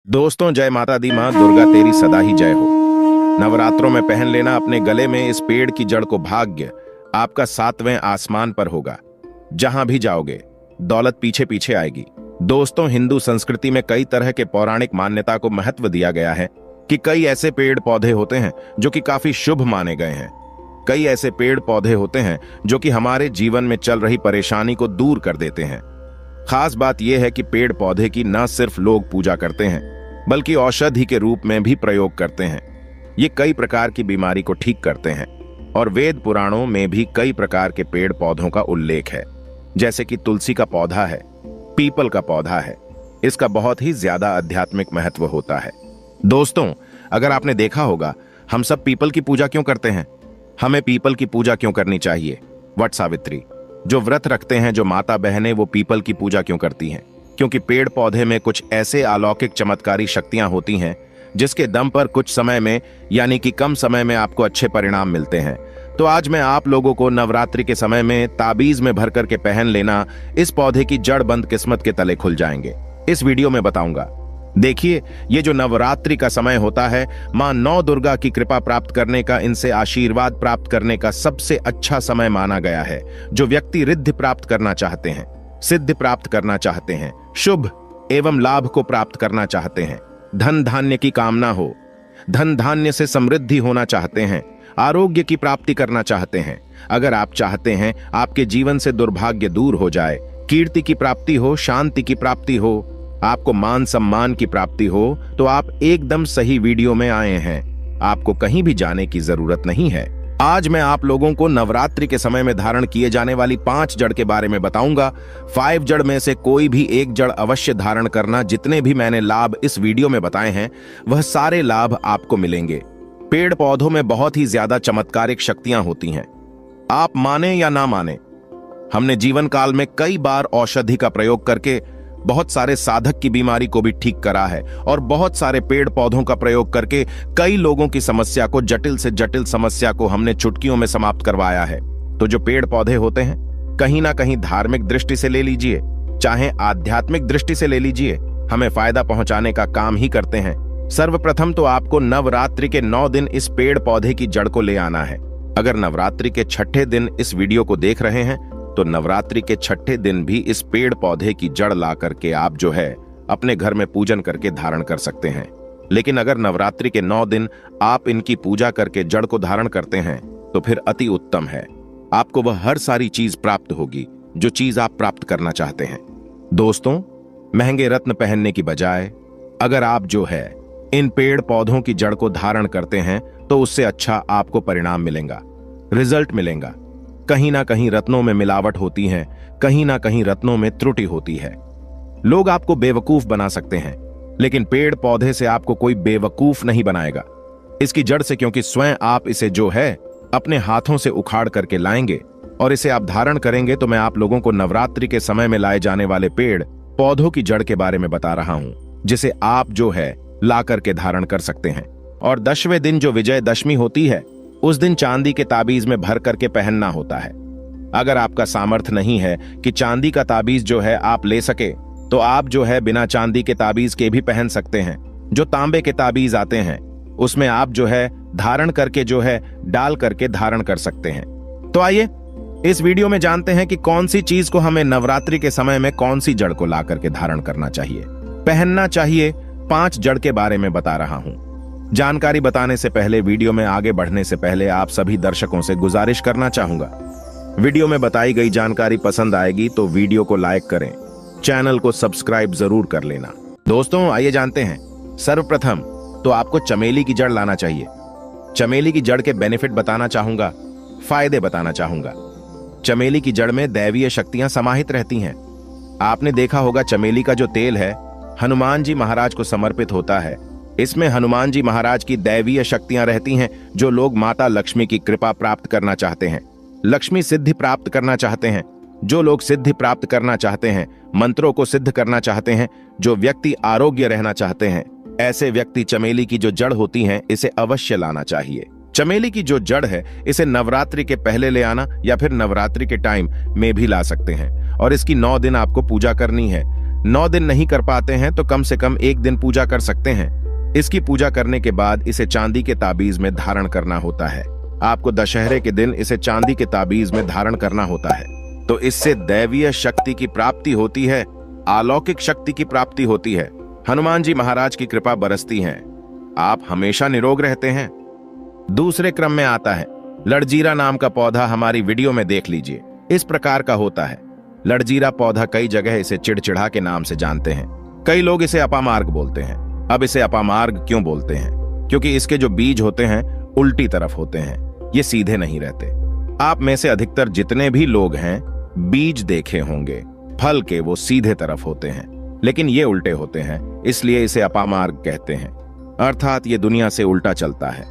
दोस्तों, जय माता दी। माँ दुर्गा तेरी सदा ही जय हो। नवरात्रों में पहन लेना अपने गले में इस पेड़ की जड़ को। भाग्य आपका 7वें आसमान पर होगा। जहां भी जाओगे दौलत पीछे पीछे आएगी। दोस्तों, हिंदू संस्कृति में कई तरह के पौराणिक मान्यता को महत्व दिया गया है कि कई ऐसे पेड़ पौधे होते हैं जो कि काफी शुभ माने गए हैं। कई ऐसे पेड़ पौधे होते हैं जो कि हमारे जीवन में चल रही परेशानी को दूर कर देते हैं। खास बात यह है कि पेड़ पौधे की न सिर्फ लोग पूजा करते हैं बल्कि औषधि के रूप में भी प्रयोग करते हैं। ये कई प्रकार की बीमारी को ठीक करते हैं और वेद पुराणों में भी कई प्रकार के पेड़ पौधों का उल्लेख है। जैसे कि तुलसी का पौधा है, पीपल का पौधा है। इसका बहुत ही ज्यादा आध्यात्मिक महत्व होता है। दोस्तों, अगर आपने देखा होगा, हम सब पीपल की पूजा क्यों करते हैं? हमें पीपल की पूजा क्यों करनी चाहिए? वट सावित्री जो व्रत रखते हैं, जो माता बहनें, वो पीपल की पूजा क्यों करती हैं? क्योंकि पेड़ पौधे में कुछ ऐसे अलौकिक चमत्कारी शक्तियां होती हैं जिसके दम पर कुछ समय में, यानी कि कम समय में, आपको अच्छे परिणाम मिलते हैं। तो आज मैं आप लोगों को नवरात्रि के समय में ताबीज में भर करके पहन लेना इस पौधे की जड़ बंद किस्मत के तले खुल जाएंगे, इस वीडियो में बताऊंगा। देखिए, ये जो नवरात्रि का समय होता है, मां नौ दुर्गा की कृपा प्राप्त करने का, इनसे आशीर्वाद प्राप्त करने का सबसे अच्छा समय माना गया है। जो व्यक्ति रिद्धि प्राप्त करना चाहते हैं, सिद्धि प्राप्त करना चाहते हैं, शुभ एवं लाभ को प्राप्त करना चाहते हैं, धन धान्य की कामना हो, धन धान्य से समृद्धि होना चाहते हैं, आरोग्य की प्राप्ति करना चाहते हैं, अगर आप चाहते हैं आपके जीवन से दुर्भाग्य दूर हो जाए, कीर्ति की प्राप्ति हो, शांति की प्राप्ति हो, आपको मान सम्मान की प्राप्ति हो, तो आप एकदम सही वीडियो में आए हैं। आपको कहीं भी जाने की जरूरत नहीं है। आज मैं आप लोगों को नवरात्रि के समय में धारण किए जाने वाली 5 जड़ के बारे में बताऊंगा। 5 जड़ में से कोई भी एक जड़ अवश्य धारण करना। जितने भी मैंने लाभ इस वीडियो में बताए हैं, वह सारे लाभ आपको मिलेंगे। पेड़ पौधों में बहुत ही ज्यादा चमत्कारिक शक्तियां होती हैं। आप माने या ना माने, हमने जीवन काल में कई बार औषधि का प्रयोग करके बहुत सारे साधक की बीमारी को भी ठीक करा है और बहुत सारे पेड़ पौधों का प्रयोग करके कई लोगों की समस्या को, जटिल से जटिल समस्या को हमने चुटकियों में समाप्त करवाया है। तो जो पेड़ पौधे होते हैं, कहीं ना कहीं धार्मिक दृष्टि से ले लीजिए, चाहे आध्यात्मिक दृष्टि से ले लीजिए, हमें फायदा पहुंचाने का काम ही करते हैं। सर्वप्रथम तो आपको नवरात्रि के 9 दिन इस पेड़ पौधे की जड़ को ले आना है। अगर नवरात्रि के 6ठे दिन इस वीडियो को देख रहे हैं तो नवरात्रि के 6ठे दिन भी इस पेड़ पौधे की जड़ ला करके आप जो है अपने घर में पूजन करके धारण कर सकते हैं। लेकिन अगर नवरात्रि के 9 दिन आप इनकी पूजा करके जड़ को धारण करते हैं तो फिर अति उत्तम है। आपको वह हर सारी चीज प्राप्त होगी जो चीज आप प्राप्त करना चाहते हैं। दोस्तों, महंगे रत्न पहनने की बजाय अगर आप जो है इन पेड़ पौधों की जड़ को धारण करते हैं तो उससे अच्छा आपको परिणाम मिलेगा, रिजल्ट मिलेगा। कहीं ना कहीं रत्नों में मिलावट होती है, कहीं ना कहीं रत्नों में त्रुटि होती है। लोग आपको बेवकूफ बना सकते हैं, लेकिन पेड़ पौधे से आपको कोई बेवकूफ नहीं बनाएगा इसकी जड़ से, क्योंकि स्वयं आप इसे जो है अपने हाथों से उखाड़ करके लाएंगे और इसे आप धारण करेंगे। तो मैं आप लोगों को नवरात्रि के समय में लाए जाने वाले पेड़ पौधों की जड़ के बारे में बता रहा हूं, जिसे आप जो है ला करके धारण कर सकते हैं। और 10वें दिन जो विजयदशमी होती है, उस दिन चांदी के ताबीज में भर करके पहनना होता है। अगर आपका सामर्थ्य नहीं है कि चांदी का ताबीज जो है आप ले सके, तो आप जो है बिना चांदी के ताबीज के भी पहन सकते हैं। जो तांबे के ताबीज आते हैं उसमें आप जो है धारण करके जो है डाल करके धारण कर सकते हैं। तो आइए इस वीडियो में जानते हैं कि कौन सी चीज को हमें नवरात्रि के समय में कौन सी जड़ को ला करके धारण करना चाहिए, पहनना चाहिए। 5 जड़ के बारे में बता रहा हूं। जानकारी बताने से पहले, वीडियो में आगे बढ़ने से पहले आप सभी दर्शकों से गुजारिश करना चाहूंगा, वीडियो में बताई गई जानकारी पसंद आएगी तो वीडियो को लाइक करें, चैनल को सब्सक्राइब जरूर कर लेना। दोस्तों, आइए जानते हैं। सर्वप्रथम तो आपको चमेली की जड़ लाना चाहिए। चमेली की जड़ के बेनिफिट बताना चाहूंगा, फायदे बताना चाहूंगा। चमेली की जड़ में दैवीय शक्तियां समाहित रहती हैं। आपने देखा होगा, चमेली का जो तेल है हनुमान जी महाराज को समर्पित होता है। इसमें हनुमान जी महाराज की दैवीय शक्तियां रहती हैं। जो लोग माता लक्ष्मी की कृपा प्राप्त करना चाहते हैं, लक्ष्मी सिद्धि प्राप्त करना चाहते हैं, जो लोग सिद्धि प्राप्त करना चाहते हैं, मंत्रों को सिद्ध करना चाहते हैं, जो व्यक्ति आरोग्य रहना चाहते हैं, ऐसे व्यक्ति चमेली की जो जड़ होती हैं इसे अवश्य लाना चाहिए। चमेली की जो जड़ है इसे नवरात्रि के पहले ले आना या फिर नवरात्रि के टाइम में भी ला सकते हैं और इसकी 9 दिन आपको पूजा करनी है। 9 दिन नहीं कर पाते हैं तो कम से कम 1 दिन पूजा कर सकते हैं। इसकी पूजा करने के बाद इसे चांदी के ताबीज में धारण करना होता है। आपको दशहरे के दिन इसे चांदी के ताबीज में धारण करना होता है। तो इससे दैवीय शक्ति की प्राप्ति होती है, अलौकिक शक्ति की प्राप्ति होती है। हनुमान जी महाराज की कृपा बरसती है, आप हमेशा निरोग रहते हैं। दूसरे क्रम में आता है लड़जीरा नाम का पौधा। हमारी वीडियो में देख लीजिए, इस प्रकार का होता है। लड़जीरा पौधा कई जगह इसे चिड़चिड़ा के नाम से जानते हैं। कई लोग इसे अपामार्ग बोलते हैं। अब इसे अपामार्ग क्यों बोलते हैं? क्योंकि इसके जो बीज होते हैं उल्टी तरफ होते हैं, ये सीधे नहीं रहते। आप में से अधिकतर जितने भी लोग हैं बीज देखे होंगे, फल के वो सीधे तरफ होते हैं, लेकिन ये उल्टे होते हैं, इसलिए इसे अपामार्ग कहते हैं। अर्थात ये दुनिया से उल्टा चलता है।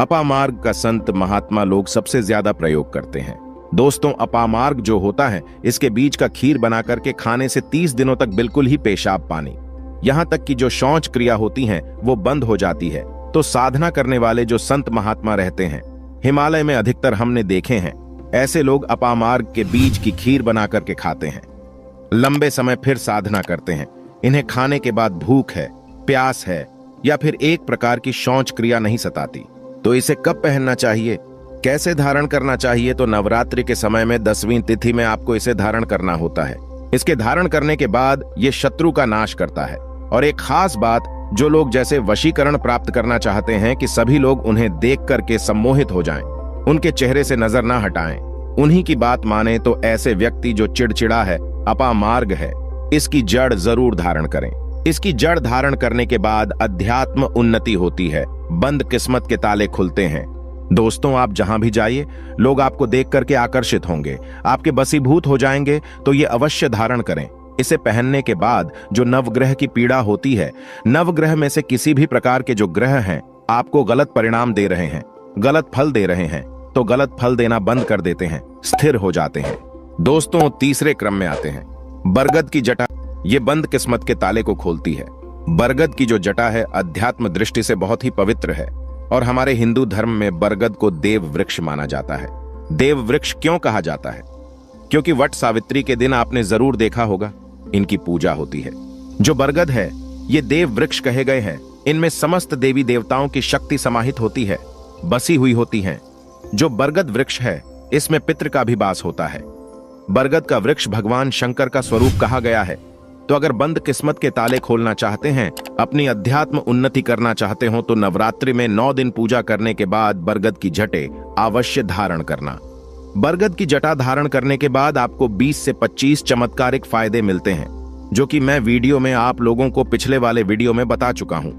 अपामार्ग का संत महात्मा लोग सबसे ज्यादा प्रयोग करते हैं। दोस्तों, अपामार्ग जो होता है इसके बीज का खीर बना करके खाने से 30 दिनों तक बिल्कुल ही पेशाब पानी, यहां तक कि जो शौच क्रिया होती है वो बंद हो जाती है। तो साधना करने वाले जो संत महात्मा रहते हैं, हिमालय में अधिकतर हमने देखे हैं, ऐसे लोग अपामार्ग के बीज की खीर बना करके खाते हैं। लंबे समय फिर साधना करते हैं। इन्हें खाने के बाद भूख है, प्यास है या फिर एक प्रकार की शौच क्रिया नहीं सताती। तो इसे कब पहनना चाहिए, कैसे धारण करना चाहिए? तो नवरात्रि के समय में 10वीं तिथि में आपको इसे धारण करना होता है। इसके धारण करने के बाद ये शत्रु का नाश करता है। और एक खास बात, जो लोग जैसे वशीकरण प्राप्त करना चाहते हैं कि सभी लोग उन्हें देख करके सम्मोहित हो जाएं, उनके चेहरे से नजर ना हटाएं, उन्हीं की बात माने, तो ऐसे व्यक्ति जो चिड़चिड़ा है, अपामार्ग है, इसकी जड़ जरूर धारण करें। इसकी जड़ धारण करने के बाद अध्यात्म उन्नति होती है, बंद किस्मत के ताले खुलते हैं। दोस्तों, आप जहां भी जाइए लोग आपको देख करके आकर्षित होंगे, आपके बसीभूत हो जाएंगे। तो ये अवश्य धारण करें। इसे पहनने के बाद जो नवग्रह की पीड़ा होती है, नवग्रह में से किसी भी प्रकार के जो ग्रह हैं आपको गलत परिणाम दे रहे हैं, गलत फल दे रहे हैं, तो गलत फल देना बंद कर देते हैं, स्थिर हो जाते हैं। दोस्तों, तीसरे क्रम में आते हैं बरगद की जटा। ये बंद किस्मत के ताले को खोलती है। बरगद की जो जटा है अध्यात्म दृष्टि से बहुत ही पवित्र है और हमारे हिंदू धर्म में बरगद को देव वृक्ष माना जाता है। देव वृक्ष क्यों कहा जाता है? क्योंकि वट सावित्री के दिन आपने जरूर देखा होगा इनकी पूजा होती है। जो बरगद है ये देव वृक्ष कहे गए हैं। इनमें समस्त देवी देवताओं की शक्ति समाहित होती है, बसी हुई होती है। जो बरगद वृक्ष है इसमें पितृ का भी वास होता है। बरगद का वृक्ष भगवान शंकर का स्वरूप कहा गया है। तो अगर बंद किस्मत के ताले खोलना चाहते हैं, अपनी अध्यात्म उन्नति करना चाहते हो, तो नवरात्रि में 9 दिन पूजा करने के बाद बरगद की जटे अवश्य धारण करना। बरगद की जटा धारण करने के बाद आपको 20 से 25 चमत्कारिक फायदे मिलते हैं, जो कि मैं वीडियो में आप लोगों को पिछले वाले वीडियो में बता चुका हूं।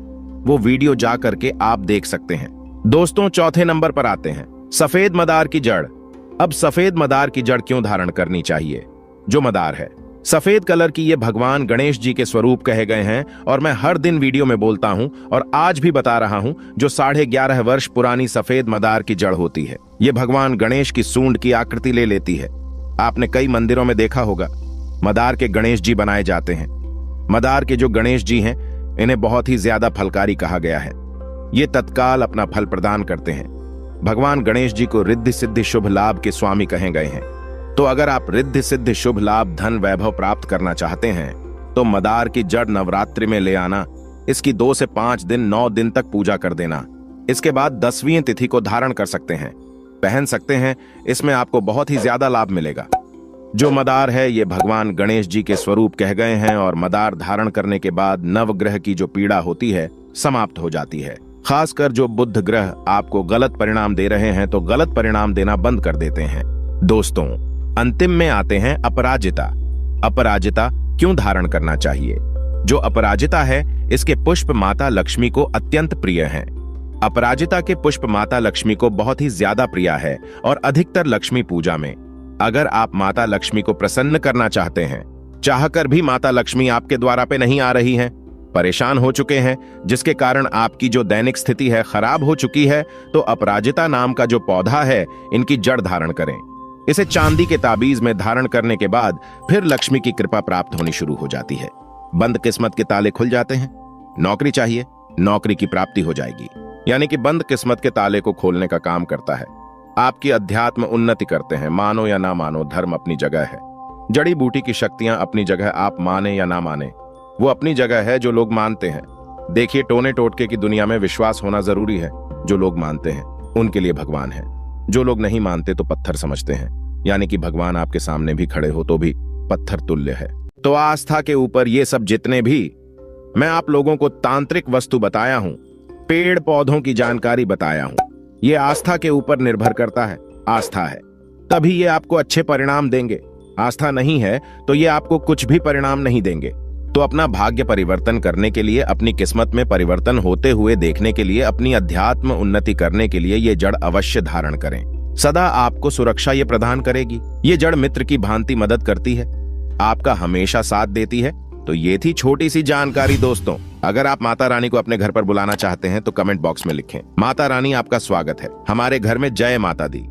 वो वीडियो जा करके आप देख सकते हैं। दोस्तों, चौथे नंबर पर आते हैं सफेद मदार की जड़। अब सफेद मदार की जड़ क्यों धारण करनी चाहिए? जो मदार है सफेद कलर की, ये भगवान गणेश जी के स्वरूप कहे गए हैं और मैं हर दिन वीडियो में बोलता हूं और आज भी बता रहा हूं। जो 11.5 वर्ष पुरानी सफेद मदार की जड़ होती है, ये भगवान गणेश की सूंड की आकृति ले लेती है। आपने कई मंदिरों में देखा होगा मदार के गणेश जी बनाए जाते हैं। मदार के जो गणेश जी हैं इन्हें बहुत ही ज्यादा फलकारी कहा गया है। ये तत्काल अपना फल प्रदान करते हैं। भगवान गणेश जी को रिद्धि सिद्धि शुभ लाभ के स्वामी कहे गए हैं। तो अगर आप रिद्धि सिद्धि शुभ लाभ धन वैभव प्राप्त करना चाहते हैं तो मदार की जड़ नवरात्रि में ले आना। इसकी 2 से 5 दिन 9 दिन तक पूजा कर देना। इसके बाद 10वीं तिथि को धारण कर सकते हैं, पहन सकते हैं। इसमें आपको बहुत ही ज्यादा लाभ मिलेगा। जो मदार है ये भगवान गणेश जी के स्वरूप कह गए हैं और मदार धारण करने के बाद नवग्रह की जो पीड़ा होती है समाप्त हो जाती है। खासकर जो बुध ग्रह आपको गलत परिणाम दे रहे हैं तो गलत परिणाम देना बंद कर देते हैं। दोस्तों, अंतिम में आते हैं अपराजिता। अपराजिता क्यों धारण करना चाहिए? जो अपराजिता है इसके पुष्प माता लक्ष्मी को अत्यंत प्रिय हैं। अपराजिता के पुष्प माता लक्ष्मी को बहुत ही ज्यादा प्रिय है और अधिकतर लक्ष्मी पूजा में अगर आप माता लक्ष्मी को प्रसन्न करना चाहते हैं, चाहकर भी माता लक्ष्मी आपके द्वारा पे नहीं आ रही हैं, परेशान हो चुके हैं, जिसके कारण आपकी जो दैनिक स्थिति है खराब हो चुकी है, तो अपराजिता नाम का जो पौधा है इनकी जड़ धारण करें। इसे चांदी के ताबीज में धारण करने के बाद फिर लक्ष्मी की कृपा प्राप्त होनी शुरू हो जाती है। बंद किस्मत के ताले खुल जाते हैं। नौकरी चाहिए, नौकरी की प्राप्ति हो जाएगी। यानी कि बंद किस्मत के ताले को खोलने का काम करता है। आपकी अध्यात्म उन्नति करते हैं। मानो या ना मानो, धर्म अपनी जगह है। जड़ी बूटी की शक्तियां अपनी जगह, आप माने या ना माने, वो अपनी जगह है जो लोग मानते हैं। देखिए, टोने टोटके की दुनिया में विश्वास होना जरूरी है। जो लोग मानते हैं उनके लिए भगवान है, जो लोग नहीं मानते तो पत्थर समझते हैं। यानी कि भगवान आपके सामने भी खड़े हो तो भी पत्थर तुल्य है। तो आस्था के ऊपर ये सब जितने भी मैं आप लोगों को तांत्रिक वस्तु बताया हूं, पेड़ पौधों की जानकारी बताया हूं, ये आस्था के ऊपर निर्भर करता है। आस्था है तभी ये आपको अच्छे परिणाम देंगे। आस्था नहीं है तो ये आपको कुछ भी परिणाम नहीं देंगे। तो अपना भाग्य परिवर्तन करने के लिए, अपनी किस्मत में परिवर्तन होते हुए देखने के लिए, अपनी अध्यात्म उन्नति करने के लिए ये जड़ अवश्य धारण करें। सदा आपको सुरक्षा ये प्रदान करेगी। ये जड़ मित्र की भांति मदद करती है, आपका हमेशा साथ देती है। तो ये थी छोटी सी जानकारी दोस्तों। अगर आप माता रानी को अपने घर पर बुलाना चाहते हैं तो कमेंट बॉक्स में लिखें। माता रानी आपका स्वागत है हमारे घर में। जय माता दी।